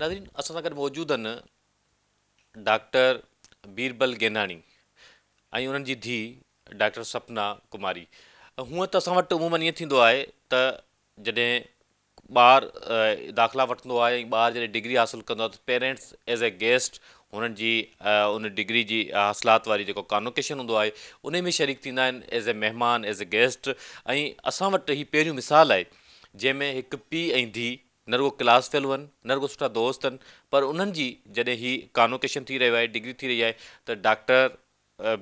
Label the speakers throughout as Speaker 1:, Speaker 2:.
Speaker 1: नाज़रीन असां सां गॾु मौजूदु आहिनि डॉक्टर बीरबल गेनाणी ऐं उन्हनि जी धीउ डॉक्टर सपना कुमारी। हूअं त असां वटि उमूमन ईअं थींदो आहे त जॾहिं ॿारु दाख़िला वठंदो आहे ऐं ॿारु जॾहिं डिग्री हासिलु कंदो आहे त पेरेंट्स एज़ ए गेस्ट हुननि जी उन डिग्री जी हासिलात वारी जेको कॉन्वोकेशन हूंदो आहे उन में शरीक थींदा आहिनि एज़ ए महिमान एज़ ए गेस्ट। ऐं असां वटि ही पहिरियों मिसाल आहे जंहिंमें हिकु पीउ ऐं धीउ न रुगो क्लास फेल आहिनि न रुगो सुठा दोस्त आहिनि, पर उन्हनि जी जॾहिं ही कॉन्वोकेशन थी रहियो आहे डिग्री थी रही आहे त डॉक्टर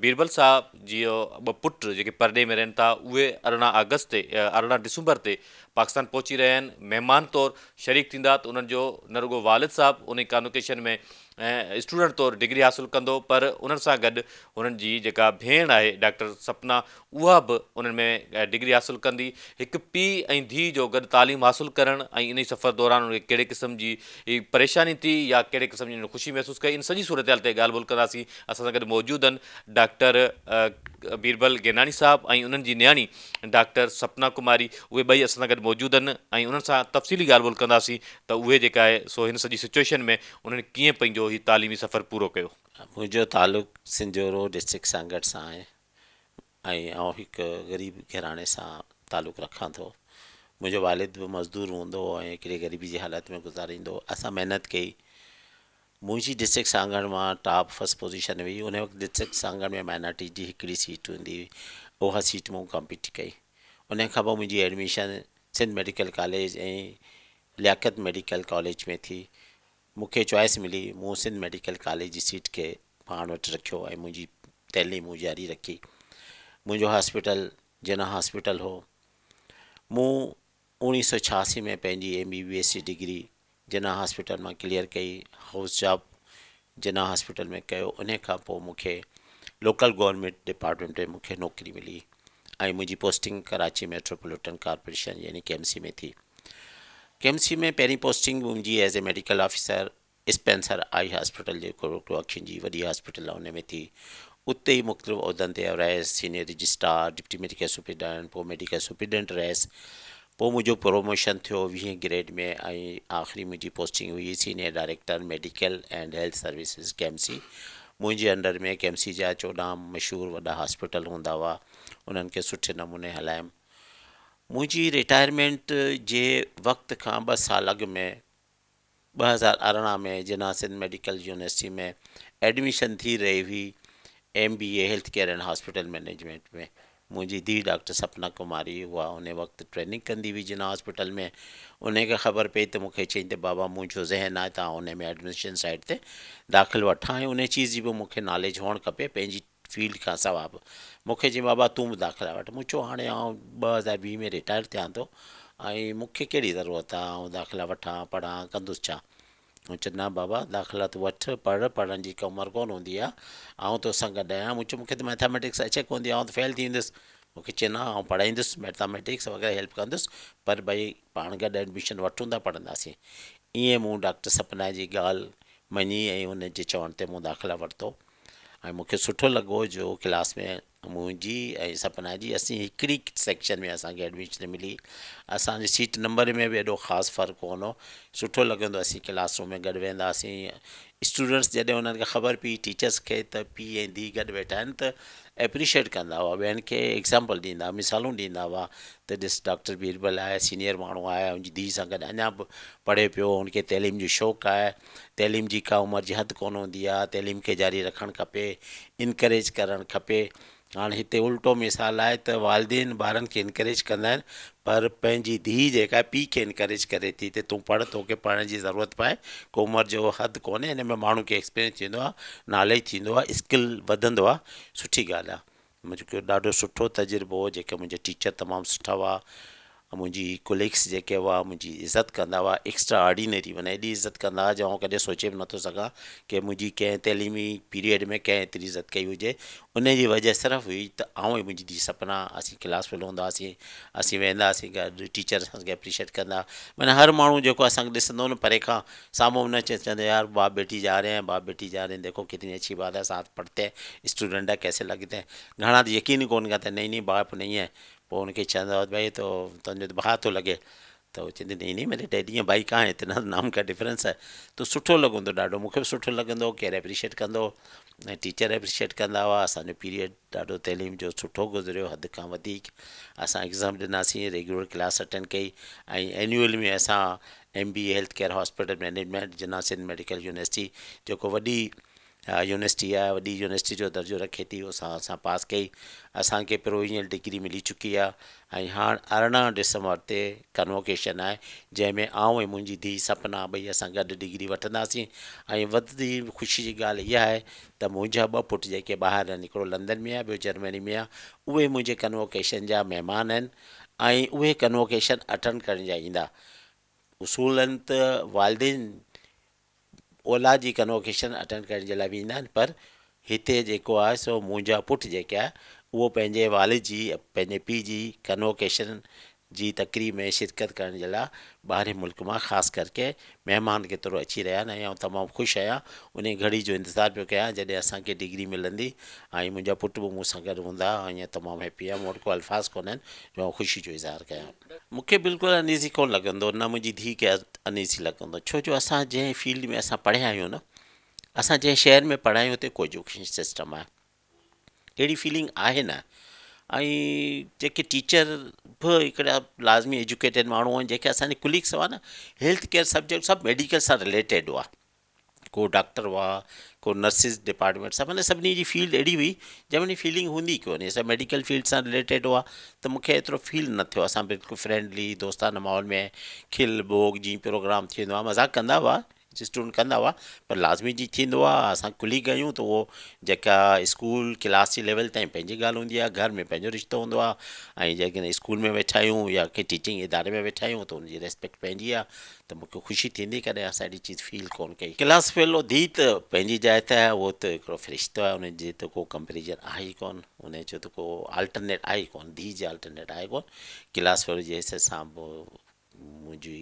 Speaker 1: बीरबल साहब जी ॿ पुट जेके परॾे में रहनि था उहे 18 अगस्त ते 18 दिसंबर ते पाकिस्तान पहुची रहिया आहिनि महिमान तौरु शरीक थींदा त उन्हनि जो न रुगो वालिद साहबु उन कॉन्वोकेशन में ऐं स्टूडेंट तौरु डिग्री हासिलु कंदो, पर उन्हनि सां गॾु हुननि जी जेका भेण आहे डॉक्टर सपना उहा बि उन्हनि में डिग्री हासिलु कंदी। हिकु पीउ ऐं धीउ जो गॾु तालीम हासिलु करणु ऐं इन सफ़र दौरान उनखे कहिड़े क़िस्म जी परेशानी थी या कहिड़े क़िस्म जी ख़ुशी महसूसु कई, इन सॼी सूरत हाल ते ॻाल्हि ॿोल कंदासीं। असां सां गॾु मौजूदु आहिनि डॉक्टर बीरबल गेनाणी साहब ऐं उन्हनि जी न्याणी डॉक्टर सपना कुमारी, उहे ॿई असां सां गॾु मौजूदु आहिनि ऐं उन्हनि सां तफ़सीली ॻाल्हि ॿोल कंदासीं त उहे जेका आहे सो हिन सॼी सिचुएशन में उन्हनि कीअं पंहिंजो हीउ तालीमी सफ़र पूरो कयो।
Speaker 2: मुंहिंजो तालुक़ु सिंजोरो डिस्ट्रिक्ट सांगड़ सां आहे ऐं आउं हिकु ग़रीब घराणे सां तालुक़ु रखां थो। मुंहिंजो वालिद बि मज़दूर हूंदो ऐं हिकिड़ी ग़रीबी जी हालत में गुज़ारींदो। असां महिनत कई, मुंहिंजी डिस्ट्रिक्ट सांगड़ मां टॉप फर्स्ट पोजीशन हुई। उन वक़्तु डिस्ट्रिक्ट सांगड़ में माइनॉरिटी जी हिकिड़ी सीट हूंदी हुई, उहा सीट मूं कम्पीट कई। उन खां पोइ मुंहिंजी एडमिशन सिंध मेडिकल कॉलेज ऐं लियाकत मेडिकल कॉलेज में थी। मूंखे चॉइस मिली, मूं सिंध मेडिकल कॉलेज जी सीट खे पाण वटि रखियो ऐं मुंहिंजी तइलीम मूं जारी रखी। मुंहिंजो हॉस्पिटल जिना हॉस्पिटल हो। मूं 1986 में पंहिंजी MBBS जी डिग्री जिना हॉस्पिटल मां क्लियर कई, हाउस जॉब जिना हॉस्पिटल में कयो। उन खां पोइ मूंखे लोकल गवर्नमेंट डिपार्टमेंट में मूंखे नौकरी मिली ऐं मुंहिंजी पोस्टिंग कराची मेट्रोपॉलिटन कॉर्पोरेशन यानी KMC में थी। KMC में पहिरीं पोस्टिंग मुंहिंजी as a medical officer Spencer eye hospital जेको अखियुनि जी वॾी हॉस्पिटल आहे उन में थी। उते ई मुख़्तलिफ़ उहिदनि ते रहियसि, senior registrar, deputy medical superintendent, पोइ मेडिकल सुपरिटेंडेंट रहियसि। पोइ मुंहिंजो प्रमोशन थियो 20 ग्रेड में ऐं आख़िरी मुंहिंजी पोस्टिंग हुई senior director medical and health services KMC। मुंहिंजे अंडर में KMC जा 14 मशहूरु वॾा हॉस्पिटल हूंदा हुआ, उन्हनि खे सुठे नमूने हलायमि। मुंहिंजी रिटायरमेंट जे वक़्त खां 2 साल अॻु में 2018 में जिना सिंध मेडिकल यूनिवर्सिटी में एडमिशन थी रही हुई MBA health care and hospital management में। मुंहिंजी धीउ डॉक्टर सपना कुमारी उहा उन वक़्तु ट्रेनिंग कंदी हुई जिना हॉस्पिटल में। उनखे ख़बर पई त मूंखे चई त बाबा मुंहिंजो ज़हन आहे त उन में एडमिशन साइड ते दाख़िल वठां ऐं उन चीज़ जी बि मूंखे नॉलेज हुअणु खपे पंहिंजी फील्ड खां सवाइ बि। मूंखे चई बाबा तूं बि दाख़िला वठि। मूं चयो हाणे आउं 2020 में रिटायर थियां थो ऐं मूंखे कहिड़ी ज़रूरत आहे आउं दाख़िला वठां पढ़ां कंदुसि छा। मूं चयो न बाबा दाख़िला तूं वठि, पढ़ण जी का उमिरि कोन हूंदी आहे, आउं तोसां गॾु आहियां। मूं चयो मूंखे त मैथमेटिक्स अचे कोन थी, आउं त फेल थी वेंदुसि। मूंखे चयो न आउं पढ़ाईंदुसि मैथमेटिक्स वग़ैरह हेल्प कंदुसि, पर भई पाण गॾु एडमिशन वठूं था पढ़ंदासीं। ईअं मूं डॉक्टर सपना जी ॻाल्हि मञी ऐं उन जे चवण ते मूं दाख़िला वरितो ऐं मूंखे सुठो लॻो जो क्लास में मुंहिंजी ऐं सपना जी असीं हिकिड़ी सेक्शन में असांखे एडमिशन मिली। असांजी सीट नंबर में बि एॾो ख़ासि फ़र्क़ु कोन हो। सुठो लॻंदो असीं क्लासरूम में गॾु वेंदा हुआसीं। स्टूडेंट्स जॾहिं उन्हनि खे ख़बर पई टीचर्स खे त पीउ ऐं धीउ गॾु वेठा आहिनि त एप्रिशिएट कंदा हुआ, ॿियनि खे एग्ज़ाम्पल ॾींदा, मिसालूं ॾींदा हुआ त ॾिस डॉक्टर बीरबल आहे, सीनियर माण्हू आहे, उनजी धीउ सां गॾु अञा बि पढ़े पियो, उनखे तइलीम जो शौक़ु आहे। तइलीम जी का उमिरि जी हद कोन हूंदी आहे, तइलीम खे जारी रखणु खपे, इनकरेज करणु खपे। हाणे हिते उल्टो मिसाल आहे त वालिदेन ॿारनि खे इनकरेज कंदा आहिनि, पर पंहिंजी धीउ जेका पीउ खे इनकरेज करे थी त तूं पढ़, तोखे पढ़ण जी ज़रूरत पए, को उमिरि जो हदु कोन्हे। हिन में माण्हू खे एक्सपीरियंस थींदो आहे, नॉलेज थींदो आहे, स्किल वधंदो आहे, सुठी ॻाल्हि आहे। मुंहिंजो ॾाढो सुठो तजुर्बो हो। जेके मुंहिंजे टीचर तमामु सुठा हुआ, मुंहिंजी कोलीग्स जेके हुआ मुंहिंजी इज़त कंदा हुआ, एक्स्ट्रा ऑर्डिनरी माना एॾी इज़त कंदा हुआ जो आउं कॾहिं सोचे बि नथो सघां की मुंहिंजी कंहिं तइलीमी पीरियड में कंहिं एतिरी इज़त कई हुजे। उन जी वजह सिर्फ़ु हुई त आउं ऐं मुंहिंजी धीउ सपना असीं क्लास में हूंदा हुआसीं, असीं वेंदा हुआसीं गॾु, टीचर असांखे एप्रिशिएट कंदा। माना हर माण्हू जेको असांखे ॾिसंदो न परे खां, साम्हूं न चवंदो यार बाप बेटी जा रहे हैं, बाप बेटी जा रहे हैं, देखो कितनी अच्छी बात है, साथ पढ़ते हैं, स्टूडेंट है, कैसे लगते हैं। घणा तो यकीन ही कोन कंदा, नहीं नहीं बाप नहीं है। पोइ उनखे चवंदो भई तो तुंहिंजो त भाउ थो लॻे त उहो चवंदी नहीं नहीं मेरे डैडी या भाई कहाँ है, इतना नाम का डिफरेंस है। त सुठो लॻंदो ॾाढो, मूंखे बि सुठो लॻंदो, केरु एप्रिशिएट कंदो ऐं टीचर एप्रिशिएट कंदा हुआ। असांजो पीरियड ॾाढो तइलीम जो सुठो गुज़रियो, हद खां वधीक। असां एग्ज़ाम ॾिनासीं, रेगुलर क्लास अटेंड कई ऐं एनुअल में असां MBA health care hospital management Jinnah Sindh medical university जेको वॾी यूनिवर्सिटी आहे, वॾी यूनिवर्सिटी जो दर्जो रखे थी, उहो असां पास कई। असांखे प्रोविजनल डिग्री मिली चुकी आहे ऐं हाणे 18 डिसंबर ते कन्वोकेशन आहे, जंहिंमें आउं ऐं मुंहिंजी धीउ सपना ॿई असां गॾु डिग्री वठंदासीं। ऐं वधि ख़ुशी जी ॻाल्हि इहा आहे त मुंहिंजा 2 पुट जेके ॿाहिरि आहिनि, हिकिड़ो लंदन में आहे, ॿियो जर्मनी में आहे, उहे मुंहिंजे कन्वोकेशन जा महिमान आहिनि ऐं उहे कन्वोकेशन अटेंड करण जा ईंदा। उसूलन त वालदेन औलाद जी कन्वोकेशन अटेंड करण जे लाइ बि ईंदा आहिनि, पर हिते जेको आहे सो मुंहिंजा पुट जेके आहे उहो पंहिंजे वालिद जी, पंहिंजे पीउ जी कन्वोकेशन जी तक़रीब में शिरकत करण जे लाइ ॿाहिरि मुल्क मां ख़ासि करके महिमान के तौरु अची रहिया आहिनि। ऐं आउं तमामु ख़ुशि आहियां, उन घड़ी जो इंतज़ारु पियो कयां जॾहिं असांखे डिग्री मिलंदी ऐं मुंहिंजा पुट बि मूं सां गॾु हूंदा। ऐं ईअं तमामु हैप्पी आहियां, मूं वटि को अल्फाज़ कोन आहिनि जो आउं ख़ुशी जो इज़हार कयां। मूंखे बिल्कुलु अनईज़ी कोन लॻंदो, न मुंहिंजी धीउ खे अनईज़ी लॻंदो, छो जो असां जंहिं फील्ड में असां पढ़िया आहियूं न, असां जंहिं शहर में पढ़िया आहियूं हुते को एजुकेशन सिस्टम आहे, अहिड़ी फीलिंग आहे न। ऐं जेके टीचर बि हिकिड़ा लाज़मी एजुकेटेड माण्हू आहिनि, जेके असांजे कुलीग्स हुआ न, हेल्थ केयर सब्जेक्ट सभु मेडिकल सां रिलेटेड हुआ, को डॉक्टर हुआ, को नर्सिस डिपार्टमेंट सां, माना सभिनी जी फील्ड अहिड़ी हुई जंहिंमें फीलिंग हूंदी कोन्हे, सभु मेडिकल फील्ड सां रिलेटेड हुआ। त मूंखे एतिरो फील न थियो, असां बिल्कुलु फ्रेंडली दोस्ताना माहौल में खिल ॿोग जीअं प्रोग्राम थींदो आहे, मज़ाक कंदा हुआ, स्टूडेंट कंदा हुआ, पर लाज़मी जी थींदो आहे। असां कुलीग आहियूं त उहो जेका स्कूल क्लास जी लेवल ताईं पंहिंजी ॻाल्हि हूंदी आहे, घर में पंहिंजो रिश्तो हूंदो आहे, ऐं जेकॾहिं स्कूल में वेठा आहियूं या कंहिं टीचिंग इदारे में वेठा आहियूं त उनजी रेस्पेक्ट पंहिंजी आहे। त मूंखे ख़ुशी थींदी कॾहिं असां अहिड़ी चीज़ फील कोन कई। क्लास फेलो धीउ त पंहिंजी जाइ ते आहे, उहो त हिकिड़ो फ़रिश्तो आहे, उन जे त को कंपेरिजन आहे ई कोन, उन जो त को अल्टरनेट आहे ई कोन, धीउ जे अल्टरनेट आहे कोन। क्लास फेलो जे हिसाब सां मुंहिंजी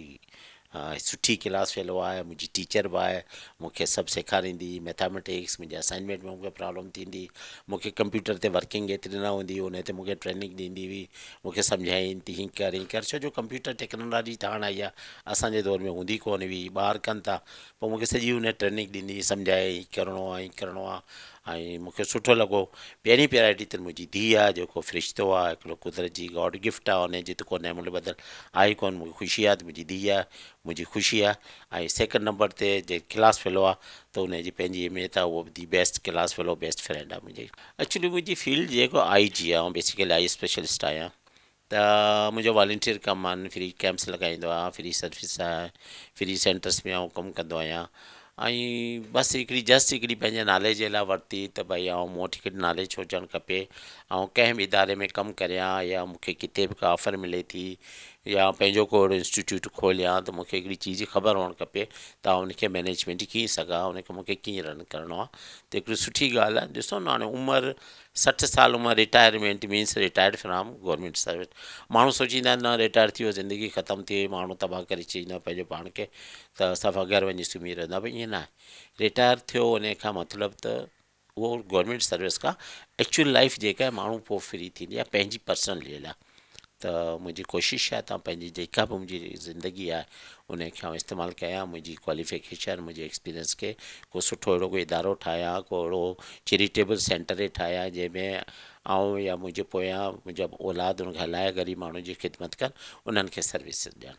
Speaker 2: सुठी क्लास फेलो आहे, मुंहिंजी टीचर बि आहे, मूंखे सभु सेखारींदी, मैथमेटिक्स, मुंहिंजे असाइनमेंट में मूंखे प्रॉब्लम थींदी, मूंखे कंप्यूटर ते वर्किंग एतिरी न हूंदी, उन ते मूंखे ट्रेनिंग ॾींदी हुई, मूंखे सम्झाईंदी त हीअं कर हीअं कर, छो जो कंप्यूटर टेक्नोलॉजी त हाणे आई आहे, असांजे दौर में हूंदी कोन हुई, ॿार कनि था, पोइ मूंखे सॼी उन ट्रेनिंग ॾिनी, सम्झाए हीअं करिणो आहे हीअं करिणो आहे, ऐं मूंखे सुठो लॻो। पहिरीं प्रायोरिटी त मुंहिंजी धीउ आहे, जेको फ़रिश्तो आहे, हिकिड़ो कुदरत जी गॉड गिफ्ट आहे, उन जी त को नेमुल बदल आहे कोन। मूंखे ख़ुशी आहे त मुंहिंजी धीउ आहे, मुंहिंजी ख़ुशी आहे। ऐं सेकेंड नंबर ते जे क्लास फेलो आहे त उनजी पंहिंजी अहमियत आहे, उहो बि the best class fellow, best friend आहे मुंहिंजी। एक्चुअली मुंहिंजी फील्ड जेको IG आहे, ऐं बेसिकली आई स्पेशलिस्ट आहियां, त मुंहिंजो वॉलंटियर कमु आहे, फ्री कैंप्स लॻाईंदो आहे, फ्री सर्विस आहे, फ्री सेंटर्स में आउं कमु कंदो आहियां। ऐं बसि हिकिड़ी पंहिंजे नाले जे लाइ वरिती त भई मूं वटि हिकिड़ी नॉलेज हुजणु खपे, ऐं कंहिं बि इदारे में कमु करियां या मूंखे किथे बि का ऑफर मिले थी या पंहिंजो को इंस्टीट्यूट खोलियां, त मूंखे हिकिड़ी चीज़ जी ख़बर हुअणु खपे त उनखे मैनेजमेंट कीअं सघां, उनखे मूंखे कीअं रन करिणो आहे। त हिकिड़ी सुठी ॻाल्हि आहे। ॾिसो न, हाणे उमिरि 60 साल उमिरि, retirement means retired from government service. माण्हू सोचींदा आहिनि न रिटायर थी वियो, ज़िंदगी ख़तमु थी वई, माण्हू तबाह करे छॾींदो पंहिंजो पाण खे, त सफ़ा घर वञी सुम्ही रहंदा, भई ईअं न आहे। रिटायर थियो उन खां मतिलबु त उहो गवर्नमेंट सर्विस खां एक्चुअल लाइफ जेका आहे माण्हू पोइ फ्री थींदी आहे पंहिंजी पर्सनल जे लाइ। त मुंहिंजी कोशिशि आहे त पंहिंजी जेका बि मुंहिंजी ज़िंदगी आहे उन खे आउं इस्तेमालु कयां, मुंहिंजी क्वालिफिकेशन, मुंहिंजे एक्सपीरियंस खे को सुठो अहिड़ो कोई इदारो ठाहियां, को अहिड़ो चैरिटेबल सेंटर ठाहियां जंहिंमें आउं या मुंहिंजे पोयां मुंहिंजा औलाद उनखे हलाए ग़रीब माण्हुनि जी ख़िदमत कनि, उन्हनि खे सर्विस ॾियनि।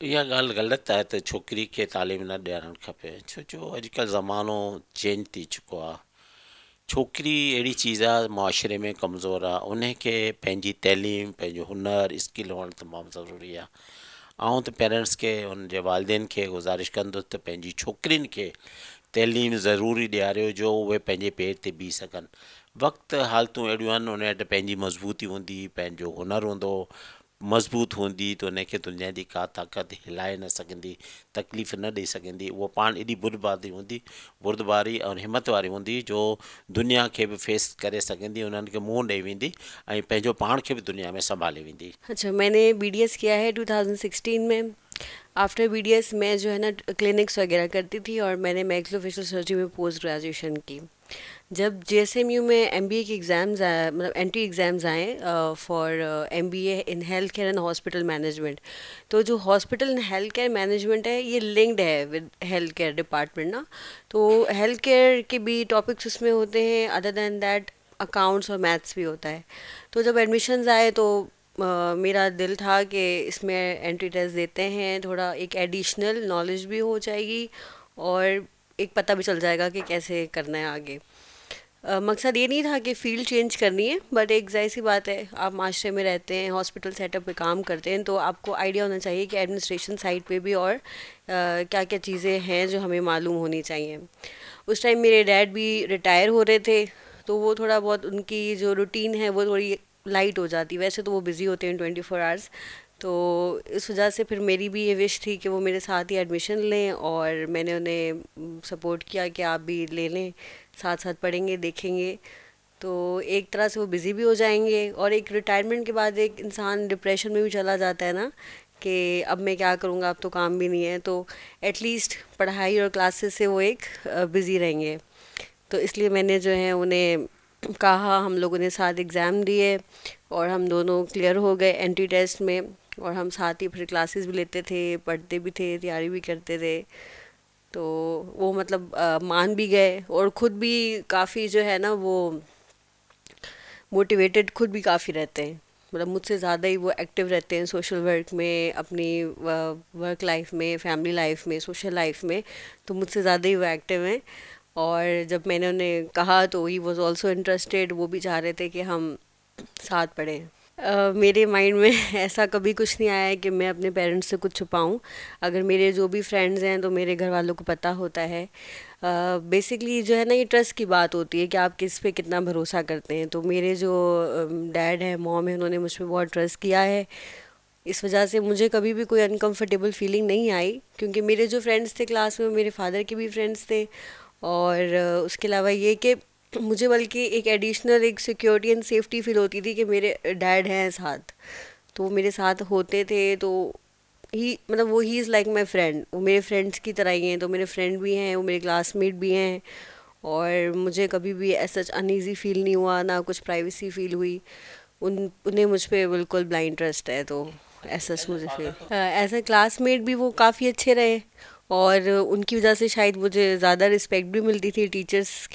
Speaker 2: इहा ॻाल्हि ग़लति आहे त छोकिरी खे तालीम न ॾियणु खपे, छो जो अॼुकल्ह ज़मानो चेंज थी चुको आहे। छोकिरी अहिड़ी चीज़ आहे मुआशिरे में कमज़ोर आहे, उनखे पंहिंजी तइलीम, पंहिंजो हुनरु स्किल हुअणु तमामु ज़रूरी आहे। आउं त पेरेंट्स खे, उनजे वालिदेन खे गुज़ारिश कंदुसि त पंहिंजी छोकिरियुनि खे तइलीम ज़रूरी ॾियारियो जो उहे पंहिंजे पेर ते बीह सघनि। वक़्तु हालतूं अहिड़ियूं आहिनि, उन वटि पंहिंजी मज़बूती हूंदी, पंहिंजो हुनरु हूंदो, मज़बूत हूंदी, त उनखे दुनिया जी का ताक़त हिलाए न सघंदी, तकलीफ़ न ॾेई सघंदी। उहा पाण एॾी बुर्दबारी हूंदी, बुर्दबारी और हिमत वारी हूंदी जो दुनिया खे बि फेस करे सघंदी, उन्हनि खे मुंहुं ॾेई वेंदी ऐं पंहिंजो पाण खे बि दुनिया में संभाले वेंदी।
Speaker 3: अच्छा, मैंने BDS किया है 2016 में। आफ्टर BDS मैं जो है ना क्लिनिक्स वगैरह करती थी और मैंने मैक्सिलोफेशियल सर्जरी में पोस्ट ग्रेजुएशन की। जब जेएसएमयू में एमबीए के एग्ज़ाम्स आए, मतलब एंट्री एग्ज़ाम्स आए for MBA in health care and hospital management, तो जो hospital and health care management है ये लिंक्ड है विद हेल्थ केयर डिपार्टमेंट ना। तो हेल्थ केयर के भी टॉपिक्स उसमें होते हैं, अदर देन दैट अकाउंट्स और मैथ्स भी होता है। तो जब एडमिशन्स आए तो मेरा दिल था कि इसमें एंट्री टेस्ट देते हैं, थोड़ा एक एडिशनल नॉलेज भी हो जाएगी और एक पता भी चल जाएगा कि कैसे करना है आगे। मकसद ये नहीं था कि फ़ील्ड चेंज करनी है, बट एक ज़ाहिर सी बात है, आप माशरे में रहते हैं, हॉस्पिटल सेटअप पे काम करते हैं, तो आपको आइडिया होना चाहिए कि एडमिनिस्ट्रेशन साइड पे भी और क्या क्या चीज़ें हैं जो हमें मालूम होनी चाहिए। उस टाइम मेरे डैड भी रिटायर हो रहे थे, तो वो थोड़ा बहुत उनकी जो रूटीन है वो थोड़ी लाइट हो जाती। वैसे तो वो बिज़ी होते हैं 24 आवर्स, तो इस वजह से फिर मेरी भी ये विश थी कि वो मेरे साथ ही एडमिशन लें, और मैंने उन्हें सपोर्ट किया कि आप भी ले लें, साथ साथ पढ़ेंगे देखेंगे। तो एक तरह से वो बिज़ी भी हो जाएंगे, और एक रिटायरमेंट के बाद एक इंसान डिप्रेशन में भी चला जाता है ना कि अब मैं क्या करूँगा, अब तो काम भी नहीं है, तो एटलीस्ट पढ़ाई और क्लासेस से वो एक बिज़ी रहेंगे। तो इसलिए मैंने जो है उन्हें कहा, हम लोगों ने साथ एग्ज़ाम दिए और हम दोनों क्लियर हो गए एंट्री टेस्ट में, और हम साथ ही फिर क्लासेस भी लेते थे, पढ़ते भी थे, तैयारी भी करते थे। तो वो मतलब मान भी गए, और ख़ुद भी काफ़ी जो है ना वो मोटिवेटेड खुद भी काफ़ी रहते हैं, मतलब मुझसे ज़्यादा ही वो एक्टिव रहते हैं सोशल वर्क में, अपनी वर्क लाइफ में, फैमिली लाइफ में, सोशल लाइफ में, तो मुझसे ज़्यादा ही वो एक्टिव हैं। और जब मैंने उन्हें कहा तो ही वॉज ऑल्सो इंटरेस्टेड, वो भी चाह रहे थे कि हम साथ पढ़ें। मेरे माइंड में ऐसा कभी कुछ नहीं आया है कि मैं अपने पेरेंट्स से कुछ छुपाऊं। अगर मेरे जो भी फ्रेंड्स हैं तो मेरे घर वालों को पता होता है। बेसिकली जो है ना, ये ट्रस्ट की बात होती है कि आप किस पे कितना भरोसा करते हैं। तो मेरे जो डैड हैं, मॉम है, उन्होंने मुझ पे बहुत ट्रस्ट किया है। इस वजह से मुझे कभी भी कोई अनकंफर्टेबल फीलिंग नहीं आई, क्योंकि मेरे जो फ्रेंड्स थे क्लास में, मेरे फादर के भी फ्रेंड्स थे। और उसके अलावा ये कि मुझे बल्कि एक एडिशनल एक सिक्योरिटी एंड सेफ्टी फील होती थी कि मेरे डैड हैं साथ, तो वो मेरे साथ होते थे। तो ही मतलब वो he is like my friend, वो मेरे फ्रेंड्स की तरह ही हैं। तो मेरे फ्रेंड भी हैं, वो मेरे क्लासमेट भी हैं, और मुझे कभी भी ऐसा अनईज़ी फील नहीं हुआ, ना कुछ प्राइवेसी फील हुई। उन्हें मुझ पे बिल्कुल ब्लाइंड ट्रस्ट है। तो ऐसा मुझे फील एज ए क्लासमेट भी वो काफ़ी अच्छे रहे, और उनकी वजह से शायद मुझे ज़्यादा रिस्पेक्ट भी मिलती थी टीचर्स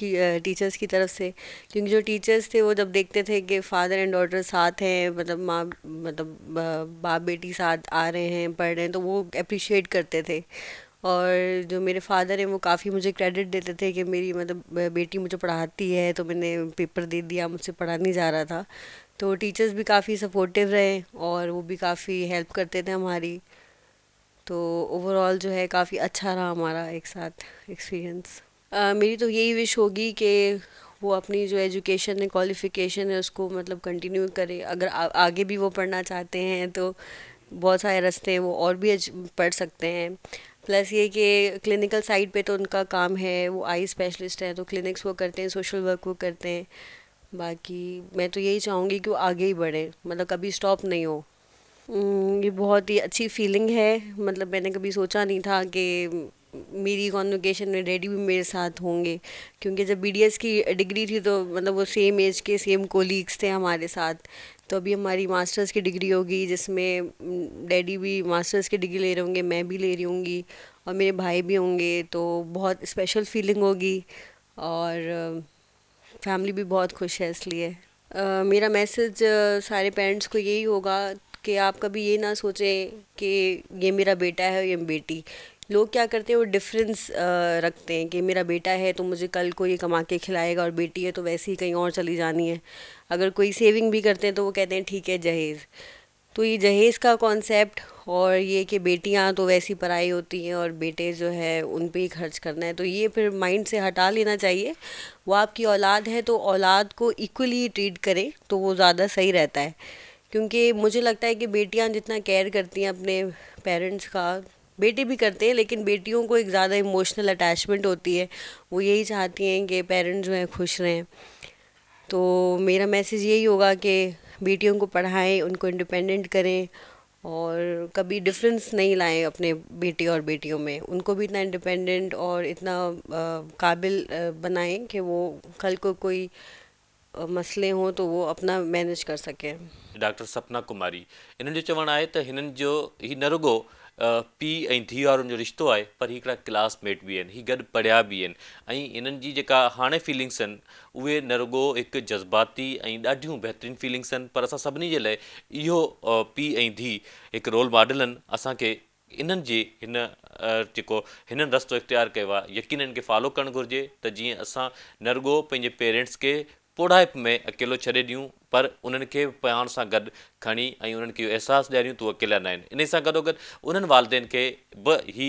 Speaker 3: की तरफ से। क्योंकि जो टीचर्स थे वो जब देखते थे कि फादर एंड डॉटर साथ हैं, मतलब माँ मतलब बाप बेटी साथ आ रहे हैं, पढ़ रहे हैं, तो वो अप्रिशिएट करते थे। और जो मेरे फादर हैं वो काफ़ी मुझे क्रेडिट देते थे कि मेरी मतलब बेटी मुझे पढ़ाती है, तो मैंने पेपर दे दिया, मुझसे पढ़ा नहीं जा रहा था। तो टीचर्स भी काफ़ी सपोर्टिव रहे, और वो भी काफ़ी हेल्प करते थे हमारी। तो ओवरऑल जो है काफ़ी अच्छा रहा हमारा एक साथ एक्सपीरियंस। मेरी तो यही विश होगी कि वो अपनी जो एजुकेशन है, क्वालिफ़िकेशन है, उसको मतलब कंटिन्यू करे। अगर आगे भी वो पढ़ना चाहते हैं तो बहुत सारे रास्ते हैं, वो और भी पढ़ सकते हैं। प्लस ये कि क्लिनिकल साइड पे तो उनका काम है, वो आई स्पेशलिस्ट हैं, तो क्लिनिक्स वो करते हैं, सोशल वर्क वो करते हैं। बाकी मैं तो यही चाहूँगी कि वो आगे ही बढ़े, मतलब कभी स्टॉप नहीं हो। ये बहुत ही अच्छी फीलिंग है। मतलब मैंने कभी सोचा नहीं था कि मेरी कॉन्वोकेशन में डैडी भी मेरे साथ होंगे, क्योंकि जब बीडीएस की डिग्री थी तो मतलब वो सेम एज के सेम कोलीग्स थे हमारे साथ। तो अभी हमारी मास्टर्स की डिग्री होगी, जिसमें डैडी भी मास्टर्स की डिग्री ले रहे होंगे, मैं भी ले रही होंगी, और मेरे भाई भी होंगे। तो बहुत स्पेशल फीलिंग होगी, और फैमिली भी बहुत खुश है। इसलिए मेरा मैसेज सारे पेरेंट्स को यही होगा कि आप कभी ये ना सोचें कि ये मेरा बेटा है और ये बेटी। लोग क्या करते हैं, वो डिफरेंस रखते हैं कि मेरा बेटा है तो मुझे कल को ये कमा के खिलाएगा, और बेटी है तो वैसे ही कहीं और चली जानी है। अगर कोई सेविंग भी करते हैं तो वो कहते हैं ठीक है जहेज़। तो ये जहेज़ का कॉन्सेप्ट, और ये कि बेटियां तो वैसी पराई होती हैं और बेटे जो है उन पे ही खर्च करना है, तो ये फिर माइंड से हटा लेना चाहिए। वो आपकी औलाद है तो औलाद को इक्वली ट्रीट करें तो वो ज़्यादा सही रहता है। क्योंकि मुझे लगता है कि बेटियां जितना केयर करती हैं अपने पेरेंट्स का, बेटे भी करते हैं, लेकिन बेटियों को एक ज़्यादा इमोशनल अटैचमेंट होती है। वो यही चाहती हैं कि पेरेंट्स जो हैं खुश रहें। तो मेरा मैसेज यही होगा कि बेटियों को पढ़ाएं, उनको इंडिपेंडेंट करें, और कभी डिफरेंस नहीं लाएं अपने बेटे और बेटियों में, उनको भी इतना इंडिपेंडेंट और इतना काबिल बनाएं कि वो कल को कोई मसले हों तो वो अपना मैनेज कर सकें।
Speaker 1: डॉक्टर सपना कुमारी, इन्हनि जो चवणु आहे त हिननि जो ही न रुगो पीउ ऐं धीउ वारनि जो रिश्तो आहे, पर हिकिड़ा क्लासमेट बि आहिनि, ही गॾु पढ़िया बि आहिनि। ऐं इन्हनि जी जेका हाणे फीलिंग्स आहिनि उहे न रुगो हिकु जज़्बाती ऐं ॾाढियूं बहितरीनु फीलिंग्स आहिनि, पर असां सभिनी जे लाइ इहो पीउ ऐं धीउ हिकु रोल मॉडल आहिनि। असांखे इन्हनि जे हिन जेको हिननि रस्तो इख़्तियार कयो आहे, यकीन इनखे फॉलो करणु घुरिजे, त जीअं असां न रुगो पंहिंजे पेरेंट्स खे ॿुढ़ाइप में अकेलो छॾे ॾियूं, पर उन्हनि खे पाण सां गॾु खणी ऐं उन्हनि खे इहो अहसासु ॾियारियूं त उहे अकेला न आहिनि। इन सां गॾोगॾु उन्हनि वालदेन खे बि ही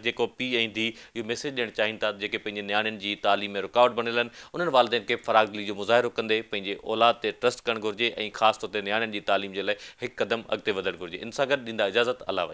Speaker 1: जेको पीउ ऐं धीउ इहो मैसेज ॾियणु चाहिनि था जेके पंहिंजे नियाणियुनि जी तालीम में रुकावट बणियल आहिनि, उन्हनि वालदेन खे फ़राख़ जो मुज़ाहिरो कंदे पंहिंजे औलाद ते ट्रस्ट करणु घुरिजे ऐं ख़ासि तौर ते नियाणियुनि जी तालीम जे लाइ हिकु क़दम अॻिते वधणु घुरिजे। इन सां गॾु ॾींदा इजाज़त, अला भाई।